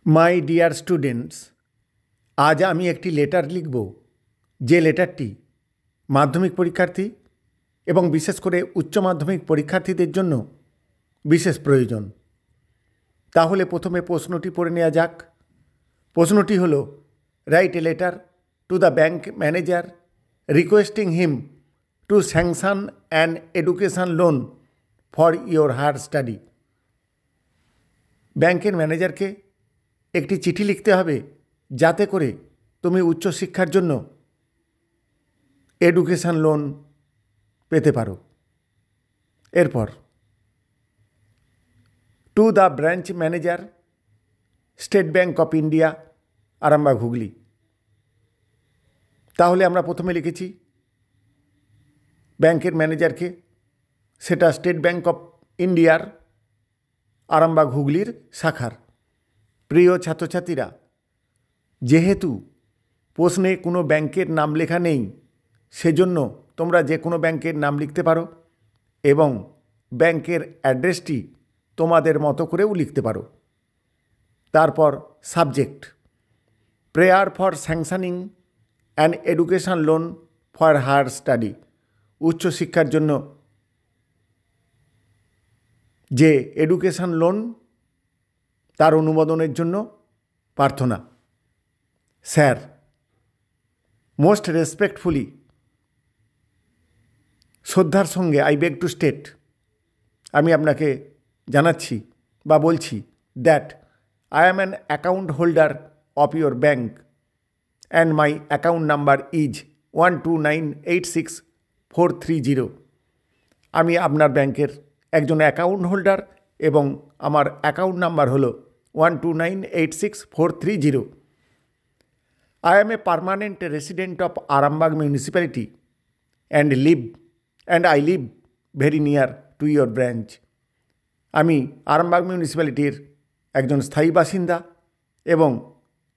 My dear students, আজ আমি একটি লেটার লিখব, যে লেটারটি মাধ্যমিক পরীক্ষার্থী এবং বিশেষ করে উচ্চ মাধ্যমিক পরীক্ষার্থীদের জন্য বিশেষ প্রয়োজন। তাহলে প্রথমে প্রশ্নটি পড়ে নেওয়া যাক। প্রশ্নটি হলো, write a letter to the bank manager requesting him to sanction an education loan for your higher study. ব্যাংকের ম্যানেজারকে একটি চিঠি লিখতে হবে যাতে করে তুমি উচ্চশিক্ষার জন্য এডুকেশন লোন পেতে পারো। এরপর to the branch manager state bank of India Arambagh Hooghly. তাহলে আমরা প্রথমে লিখেছি ব্যাংকের ম্যানেজারকে, সেটা স্টেট ব্যাংক অফ ইন্ডিয়ার আরামবাগ হুগলির শাখার। প্রিয় ছাত্রছাত্রীরা, যেহেতু প্রশ্নে কোনো ব্যাংকের নাম লেখা নেই, সেজন্য তোমরা যে কোনো ব্যাংকের নাম লিখতে পারো এবং ব্যাংকের অ্যাড্রেসটি তোমাদের মতো করেও লিখতে পারো। তারপর subject, prayer for sanctioning an education loan for higher study. উচ্চশিক্ষার জন্য যে এডুকেশন লোন, তার অনুমোদনের জন্য প্রার্থনা। স্যার, মোস্ট রেসপেক্টফুলি, শ্রদ্ধার সঙ্গে আই বেগ টু স্টেট, আমি আপনাকে জানাচ্ছি বা বলছি that I am an account holder of your bank and my account number is 12986,430। আমি আপনার ব্যাংকের একজন অ্যাকাউন্ট হোল্ডার এবং আমার অ্যাকাউন্ট নাম্বার হলো 12986,430। I am a permanent resident of Arambagh municipality and I live very near to your branch. আমি আরামবাগ মিউনিসিপ্যালিটির একজন স্থায়ী বাসিন্দা এবং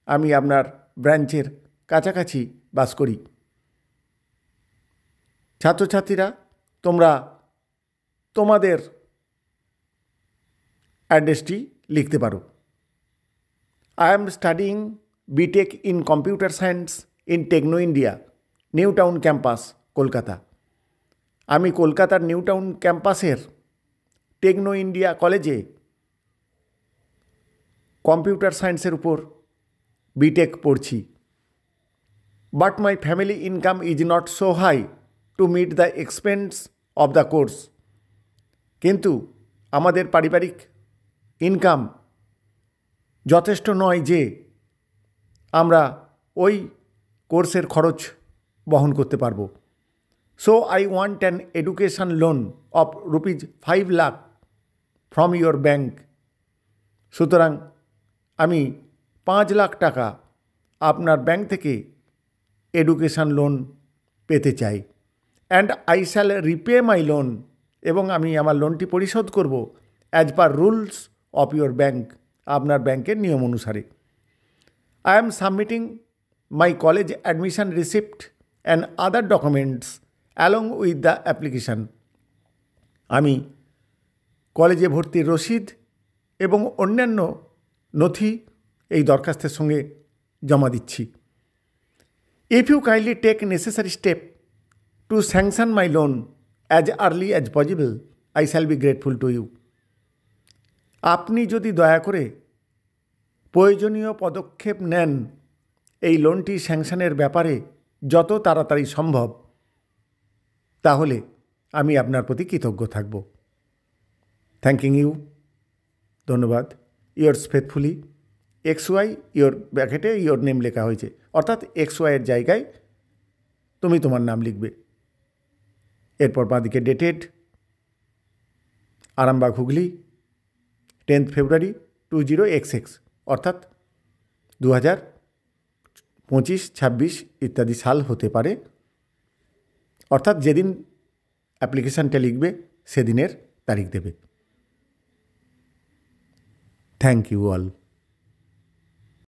আমি আপনার ব্রাঞ্চের কাছাকাছি বাস করি। ছাত্রছাত্রীরা, তোমরা তোমাদের অ্যাড্রেসটি লিখতে পারো। I am studying BTech in Computer Science in Techno India, new town campus, Kolkata. আমি কলকাতার নিউ টাউন ক্যাম্পাসের টেকনো ইন্ডিয়া কলেজে কম্পিউটার সায়েন্সের উপর বিটেক পড়ছি। But my family income is not so high to meet the expense of the course. কিন্তু আমাদের পারিবারিক ইনকাম যথেষ্ট নয় যে আমরা ওই কোর্সের খরচ বহন করতে পারবো। So I want an education loan of ₹5 lakh from your bank. সুতরাং আমি 5 লাখ টাকা আপনার ব্যাংক থেকে এডুকেশন লোন পেতে চাই। And I shall repay my loan, এবং আমি আমার লোনটি পরিশোধ করব as per rules of your bank, আপনার ব্যাংকের নিয়ম অনুসারে। I am submitting my college admission receipt and other documents along with the application. আমি কলেজে ভর্তির রসিদ এবং অন্যান্য নথি এই দরখাস্তের সঙ্গে জমা দিচ্ছি। If you kindly take necessary step to sanction my loan as early as possible, I shall be grateful to you. আপনি যদি দয়া করে প্রয়োজনীয় পদক্ষেপ নেন এই লোনটি স্যাংশনের ব্যাপারে যত তাড়াতাড়ি সম্ভব, তাহলে আমি আপনার প্রতি কৃতজ্ঞ থাকব। থ্যাঙ্কিং ইউ, ধন্যবাদ। ইয়োর্স ফেথফুলি XY, ইয়োর ব্র্যাকেটে ইয়োর নেম লেখা হয়েছে, অর্থাৎ XY এর জায়গায় তুমি তোমার নাম লিখবে। এরপর বাঁদিকে ডেটেড আরামবাগ হুগলি 10th ফেব্রুয়ারি 20XX, অর্থাৎ 2025, 26 ইত্যাদি সাল হতে পারে, অর্থাৎ যেদিন অ্যাপ্লিকেশানটা লিখবে সেদিনের তারিখ দেবে। Thank you all.